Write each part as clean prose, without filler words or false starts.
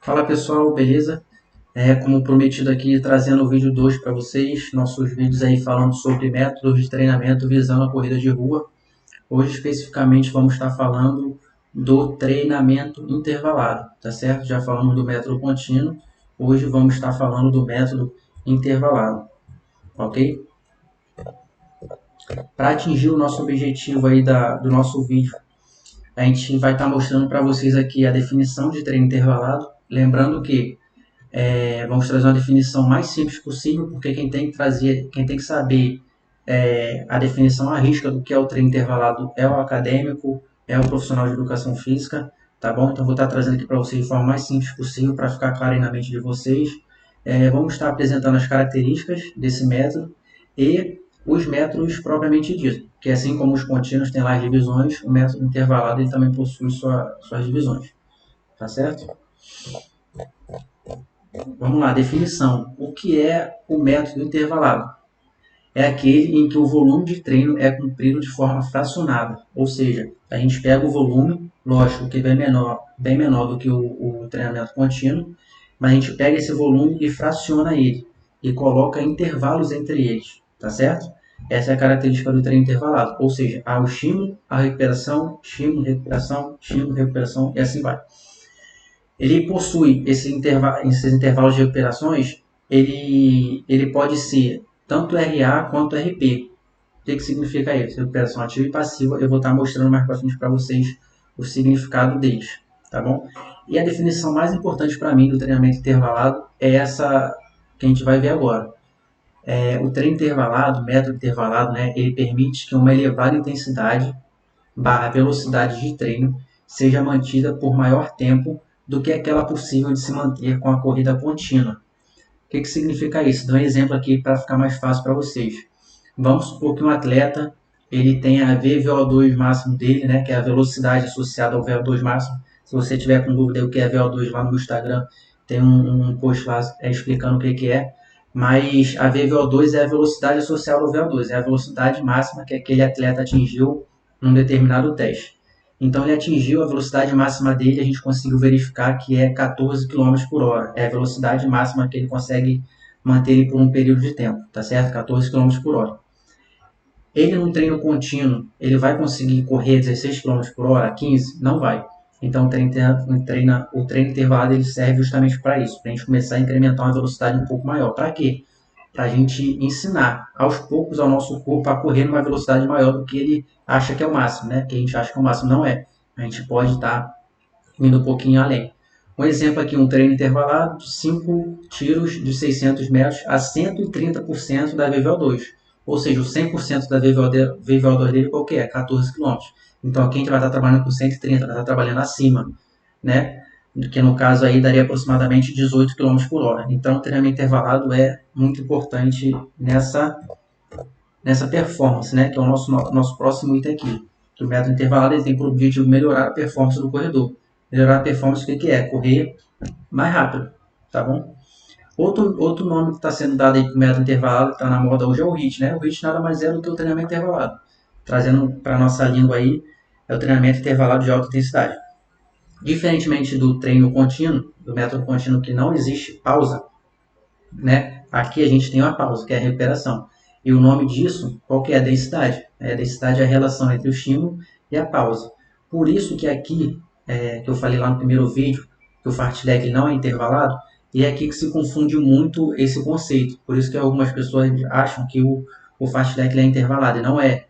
Fala pessoal, beleza? Como prometido aqui, trazendo o vídeo 2 para vocês, nossos vídeos aí falando sobre métodos de treinamento visando a corrida de rua. Hoje especificamente vamos estar falando do treinamento intervalado, tá certo? Já falamos do método contínuo, hoje vamos estar falando do método intervalado, ok? Para atingir o nosso objetivo aí do nosso vídeo, a gente vai estar mostrando para vocês aqui a definição de treino intervalado, lembrando que vamos trazer uma definição mais simples possível, porque quem tem que saber a definição à risca do que é o treino intervalado é o acadêmico, é o profissional de educação física, tá bom? Então vou estar trazendo aqui para vocês de forma mais simples possível, para ficar claro aí na mente de vocês. Vamos estar apresentando as características desse método e os métodos propriamente dito, que assim como os contínuos têm lá as divisões, o método intervalado ele também possui suas divisões, tá certo? Vamos lá, definição. O que é o método intervalado? É aquele em que o volume de treino é cumprido de forma fracionada, ou seja, a gente pega o volume, lógico que bem menor do que o treinamento contínuo, mas a gente pega esse volume e fraciona ele e coloca intervalos entre eles, tá certo? Essa é a característica do treino intervalado, ou seja, há o estímulo, a recuperação, estímulo, recuperação e assim vai. Ele possui esses intervalos de recuperações, ele pode ser tanto RA quanto RP. O que significa isso? Recuperação ativa e passiva. Eu vou estar mostrando mais para frente para vocês o significado deles, tá bom? E a definição mais importante para mim do treinamento intervalado é essa que a gente vai ver agora. O treino intervalado, o método intervalado, né, ele permite que uma elevada intensidade barra velocidade de treino seja mantida por maior tempo do que aquela possível de se manter com a corrida contínua. O que significa isso? Dou um exemplo aqui para ficar mais fácil para vocês. Vamos supor que um atleta ele tem a VVO2 máximo dele, né, que é a velocidade associada ao VO2 máximo. Se você tiver com dúvida do que é VO2 lá no Instagram, tem um post lá explicando o que é. Mas a VVO2 é a velocidade associada ao VO2, é a velocidade máxima que aquele atleta atingiu num determinado teste. Então ele atingiu a velocidade máxima dele, a gente conseguiu verificar que é 14 km por hora. É a velocidade máxima que ele consegue manter ele por um período de tempo, tá certo? 14 km por hora. Ele num treino contínuo, ele vai conseguir correr 16 km por hora, 15? Não vai. Então o treino intervalado ele serve justamente para isso, para a gente começar a incrementar uma velocidade um pouco maior. Para quê? Para a gente ensinar aos poucos ao nosso corpo a correr numa velocidade maior do que ele acha que é o máximo, né? Que a gente acha que é o máximo, não é. A gente pode estar indo um pouquinho além. Um exemplo aqui, um treino intervalado de 5 tiros de 600 metros a 130% da VVO2. Ou seja, o 100% da VVO2 dele qual que é? 14 km. Então aqui a gente vai estar trabalhando com 130, vai estar trabalhando acima, né? Que no caso aí daria aproximadamente 18 km por hora. Então o treinamento intervalado é muito importante nessa performance, né? Que é o nosso próximo item aqui. O método intervalado ele tem por objetivo melhorar a performance do corredor. Melhorar a performance, o que é? Correr mais rápido, tá bom? Outro nome que está sendo dado aí para o método intervalado, que está na moda hoje, é o HIIT, né? O HIIT nada mais é do que o treinamento intervalado. Trazendo para a nossa língua aí, é o treinamento intervalado de alta intensidade. Diferentemente do treino contínuo, do método contínuo que não existe pausa, né? Aqui a gente tem uma pausa, que é a recuperação. E o nome disso, qual que é a densidade? A densidade é a relação entre o estímulo e a pausa. Por isso que aqui, que eu falei lá no primeiro vídeo, que o fartlek não é intervalado, e é aqui que se confunde muito esse conceito. Por isso que algumas pessoas acham que o fartlek é intervalado, e não é.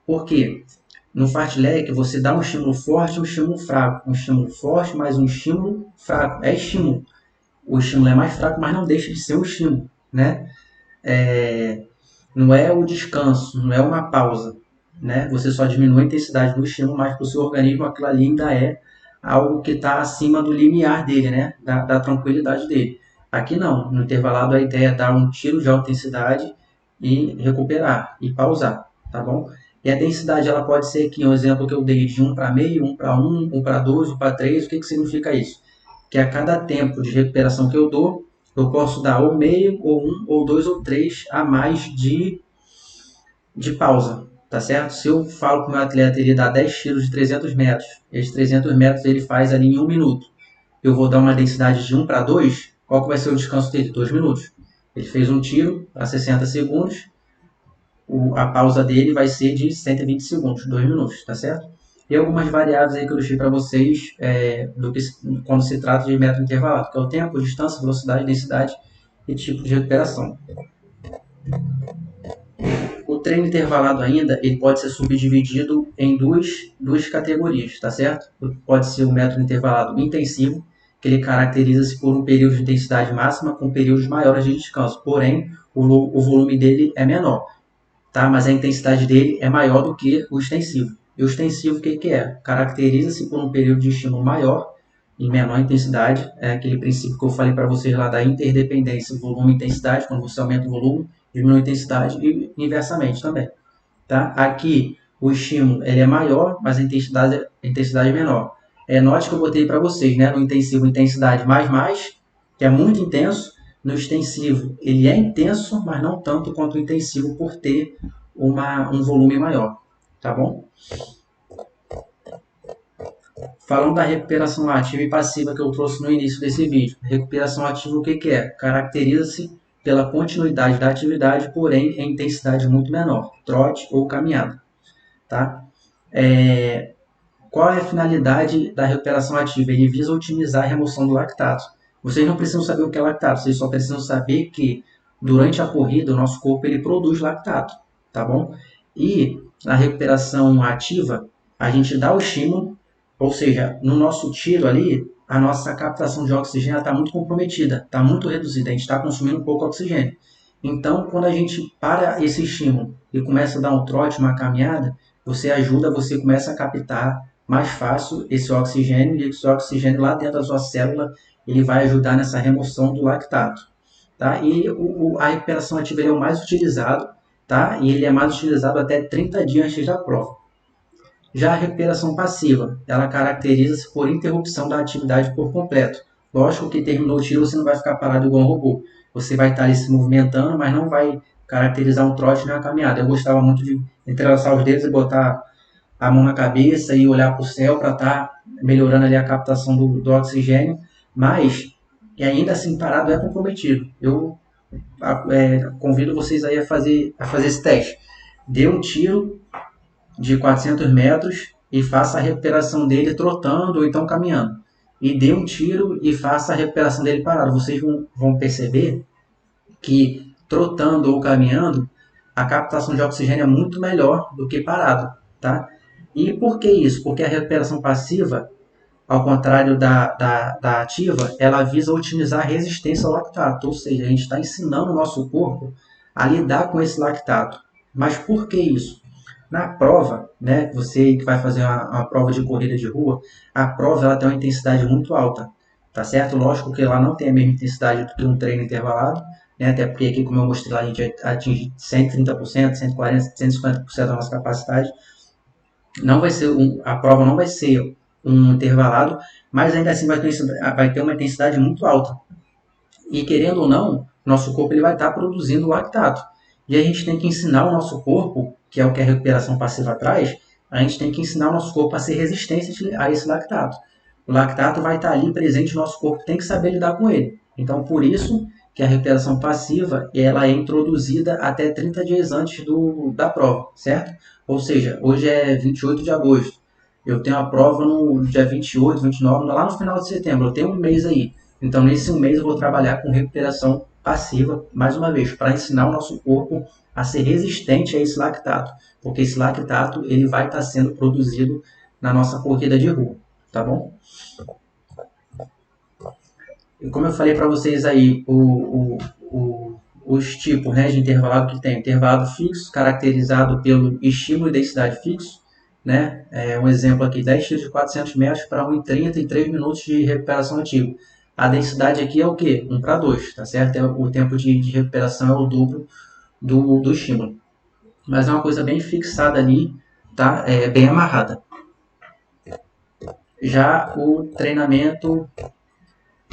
Por quê? No fartlek, você dá um estímulo forte e um estímulo fraco. Um estímulo forte mais um estímulo fraco. É estímulo. O estímulo é mais fraco, mas não deixa de ser um estímulo, né? Não é o descanso, não é uma pausa, né? Você só diminui a intensidade do estímulo, mas para o seu organismo aquilo ali ainda é algo que está acima do limiar dele, né? Da tranquilidade dele. Aqui não, no intervalado a ideia é dar um tiro de alta intensidade e recuperar, e pausar, tá bom? E a densidade ela pode ser aqui, um exemplo que eu dei de 1 para meio, 1 para 1, 1 para 2, 1 para 3, o que significa isso? Que a cada tempo de recuperação que eu dou, eu posso dar ou meio, ou 1, ou 2, ou 3 a mais de pausa, tá certo? Se eu falo para o meu atleta ele dá 10 tiros de 300 metros, esses 300 metros ele faz ali em 1 minuto. eu vou dar uma densidade de 1 para 2, qual que vai ser o descanso dele? 2 minutos. Ele fez um tiro a 60 segundos, a pausa dele vai ser de 120 segundos, 2 minutos, tá certo? E algumas variáveis aí que eu deixei para vocês quando se trata de método intervalado, que é o tempo, distância, velocidade, densidade e tipo de recuperação. O treino intervalado ainda, ele pode ser subdividido em duas categorias, tá certo? Pode ser o método intervalado intensivo, que ele caracteriza-se por um período de intensidade máxima com períodos maiores de descanso, porém o volume dele é menor, tá? Mas a intensidade dele é maior do que o extensivo. E o extensivo, o que é? Caracteriza-se por um período de estímulo maior e menor intensidade, é aquele princípio que eu falei para vocês lá da interdependência, volume e intensidade, quando você aumenta o volume, diminui a intensidade e inversamente também. Tá? Aqui o estímulo ele é maior, mas a intensidade é menor. Note que eu botei para vocês, né? No intensivo, intensidade mais, que é muito intenso. No extensivo, ele é intenso, mas não tanto quanto o intensivo por ter um volume maior. Tá bom? Falando da recuperação ativa e passiva que eu trouxe no início desse vídeo. Recuperação ativa o que é? Caracteriza-se pela continuidade da atividade, porém em intensidade muito menor, trote ou caminhada. Tá? Qual é a finalidade da recuperação ativa? Ele visa otimizar a remoção do lactato. Vocês não precisam saber o que é lactato, vocês só precisam saber que durante a corrida o nosso corpo ele produz lactato, tá bom? E na recuperação ativa, a gente dá o estímulo, ou seja, no nosso tiro ali, a nossa captação de oxigênio está muito comprometida, está muito reduzida, a gente está consumindo pouco oxigênio. Então, quando a gente para esse estímulo e começa a dar um trote, uma caminhada, você começa a captar mais fácil esse oxigênio, e esse oxigênio lá dentro da sua célula, ele vai ajudar nessa remoção do lactato. Tá? E a recuperação ativa é o mais utilizado, tá? E ele é mais utilizado até 30 dias antes da prova. Já a recuperação passiva, ela caracteriza-se por interrupção da atividade por completo. Lógico que terminou o tiro, você não vai ficar parado igual um robô. Você vai estar ali se movimentando, mas não vai caracterizar um trote na caminhada. Eu gostava muito de entrelaçar os dedos e botar a mão na cabeça e olhar para o céu para estar melhorando ali a captação do oxigênio, mas ainda assim parado é comprometido. Eu convido vocês aí a fazer esse teste. Dê um tiro de 400 metros e faça a recuperação dele trotando ou então caminhando. E dê um tiro e faça a recuperação dele parado. Vocês vão perceber que trotando ou caminhando, a captação de oxigênio é muito melhor do que parado, tá? E por que isso? Porque a recuperação passiva, ao contrário da ativa, ela visa otimizar a resistência ao lactato, ou seja, a gente está ensinando o nosso corpo a lidar com esse lactato. Mas por que isso? Na prova, né, você que vai fazer uma prova de corrida de rua, a prova ela tem uma intensidade muito alta, tá certo? Lógico que ela não tem a mesma intensidade do que um treino intervalado, né, até porque aqui, como eu mostrei lá, a gente atinge 130%, 140%, 150% da nossa capacidade. Não vai ser a prova não vai ser um intervalado, mas ainda assim vai ter uma intensidade muito alta. E querendo ou não, nosso corpo ele vai estar produzindo lactato. E a gente tem que ensinar o nosso corpo, que é o que a recuperação passiva traz, a gente tem que ensinar o nosso corpo a ser resistente a esse lactato. O lactato vai estar ali presente no nosso corpo, tem que saber lidar com ele. Então, por isso que a recuperação passiva ela é introduzida até 30 dias antes da prova, certo? Ou seja, hoje é 28 de agosto. Eu tenho a prova no dia 28, 29, lá no final de setembro. Eu tenho um mês aí. Então, nesse mês eu vou trabalhar com recuperação passiva, mais uma vez, para ensinar o nosso corpo a ser resistente a esse lactato. Porque esse lactato ele vai estar sendo produzido na nossa corrida de rua, tá bom? E como eu falei para vocês aí, os tipos, né, de intervalado que tem. Intervalado fixo, caracterizado pelo estímulo e densidade fixo. Né? Um exemplo aqui, 10 tiros de 400 metros para 1,30 e 3 minutos de recuperação ativa. A densidade aqui é o quê? 1 para 2, tá certo? O tempo de recuperação é o dobro do estímulo. Mas é uma coisa bem fixada ali, tá? Bem amarrada. Já o treinamento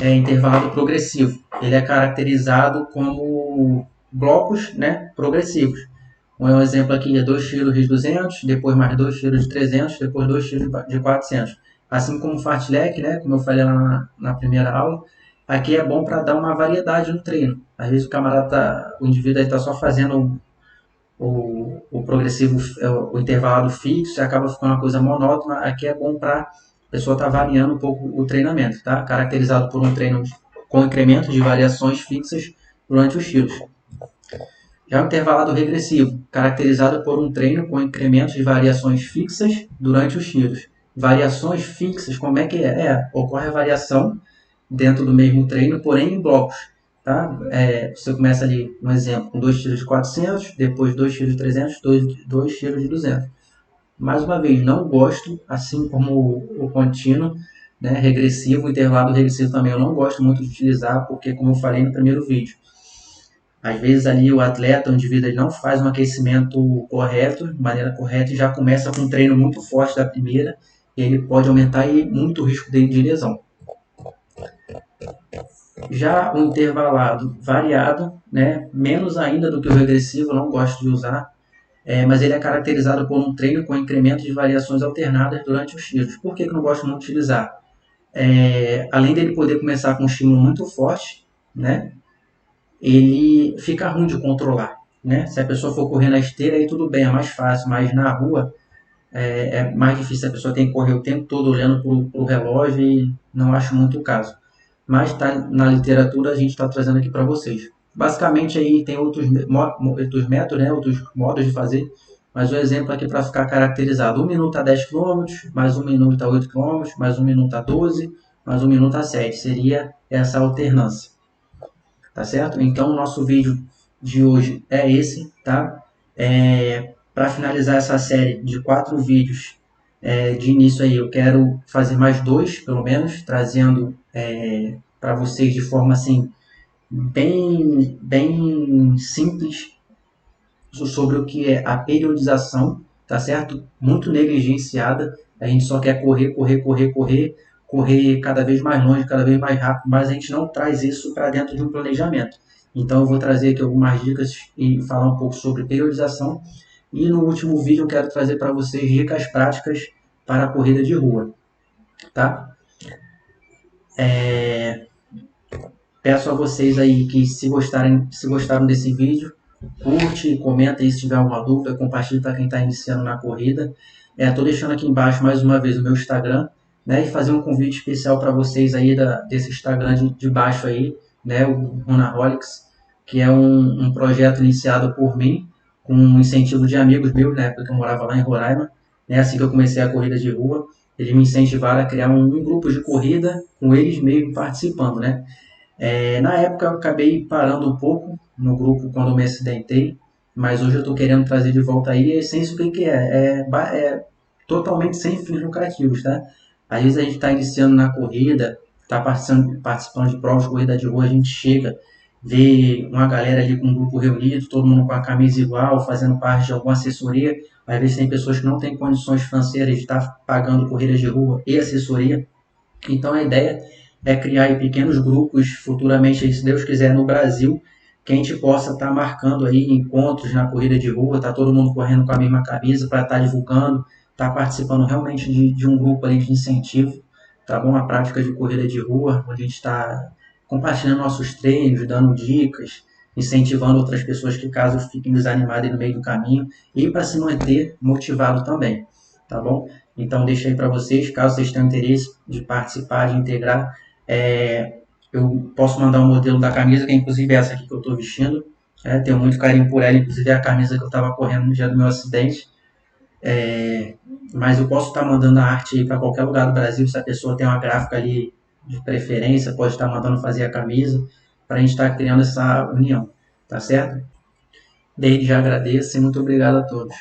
intervalado progressivo. Ele é caracterizado como blocos, né, progressivos. Um exemplo aqui é 2 tiros de 200, depois mais 2 tiros de 300, depois 2 tiros de 400. Assim como o fartlek, né, como eu falei lá na primeira aula, aqui é bom para dar uma variedade no treino. Às vezes o indivíduo está só fazendo o progressivo, o intervalado fixo, e acaba ficando uma coisa monótona. Aqui é bom para a pessoa estar variando um pouco o treinamento, tá? Caracterizado por um treino com incremento de variações fixas durante os tiros. Já o intervalado regressivo, caracterizado por um treino com incrementos de variações fixas durante os tiros. Variações fixas, como é que é? Ocorre a variação dentro do mesmo treino, porém em blocos. Tá? Você começa ali, um exemplo, com 2 tiros de 400, depois 2 tiros de 300, 2 tiros de 200. Mais uma vez, não gosto, assim como o contínuo, né, regressivo, o intervalo regressivo também eu não gosto muito de utilizar, porque como eu falei no primeiro vídeo, às vezes ali o atleta, o indivíduo, ele não faz um aquecimento correto, de maneira correta, e já começa com um treino muito forte da primeira, e ele pode aumentar aí muito o risco dele de lesão. Já o intervalado variado, né, menos ainda do que o regressivo, eu não gosto de usar, mas ele é caracterizado por um treino com incremento de variações alternadas durante os tiros. Por que eu não gosto muito de utilizar? Além dele poder começar com um estímulo muito forte, né, ele fica ruim de controlar. Né? Se a pessoa for correr na esteira, aí tudo bem, é mais fácil, mas na rua é mais difícil, a pessoa tem que correr o tempo todo olhando para o relógio e não acho muito o caso. Mas tá, na literatura a gente está trazendo aqui para vocês. Basicamente aí tem outros métodos, né, outros modos de fazer, mas o exemplo aqui para ficar caracterizado: 1 minuto a 10 quilômetros, mais 1 minuto a 8 quilômetros, mais 1 minuto a 12, mais 1 minuto a 7. Seria essa alternância. Tá certo? Então o nosso vídeo de hoje é esse, tá? Para finalizar essa série de 4 vídeos de início aí, eu quero fazer mais 2, pelo menos, trazendo para vocês de forma assim bem simples sobre o que é a periodização, tá certo? Muito negligenciada. A gente só quer correr cada vez mais longe, cada vez mais rápido, mas a gente não traz isso para dentro de um planejamento. Então eu vou trazer aqui algumas dicas e falar um pouco sobre periodização. E no último vídeo eu quero trazer para vocês dicas práticas para a corrida de rua, tá? Peço a vocês aí que se gostaram desse vídeo, curte, comenta aí se tiver alguma dúvida, compartilhe para quem está iniciando na corrida. Estou deixando aqui embaixo mais uma vez o meu Instagram, né, e fazer um convite especial para vocês aí desse Instagram de baixo aí, né, o Runaholics, que é um projeto iniciado por mim, com um incentivo de amigos meus, na época que eu morava lá em Roraima, né, assim que eu comecei a corrida de rua, eles me incentivaram a criar um grupo de corrida com eles mesmos participando, né. Na época eu acabei parando um pouco no grupo quando eu me acidentei, mas hoje eu estou querendo trazer de volta aí a essência do que é totalmente sem fins lucrativos, tá? Às vezes a gente está iniciando na corrida, está participando de provas de corrida de rua, a gente chega, vê uma galera ali com um grupo reunido, todo mundo com a camisa igual, fazendo parte de alguma assessoria. Às vezes tem pessoas que não têm condições financeiras de estar pagando corridas de rua e assessoria. Então a ideia é criar aí pequenos grupos, futuramente, se Deus quiser, no Brasil, que a gente possa estar marcando aí encontros na corrida de rua, tá todo mundo correndo com a mesma camisa para estar divulgando, estar participando realmente de um grupo ali de incentivo, tá bom? A prática de corrida de rua, onde a gente está compartilhando nossos treinos, dando dicas, incentivando outras pessoas que caso fiquem desanimadas no meio do caminho e para se manter motivado também, tá bom? Então deixa aí para vocês, caso vocês tenham interesse de participar, de integrar, eu posso mandar um modelo da camisa, que é inclusive essa aqui que eu estou vestindo. Tenho muito carinho por ela, inclusive é a camisa que eu estava correndo no dia do meu acidente. Mas eu posso estar mandando a arte para qualquer lugar do Brasil, se a pessoa tem uma gráfica ali de preferência, pode estar mandando fazer a camisa, para a gente estar criando essa união, tá certo? Desde já agradeço e muito obrigado a todos.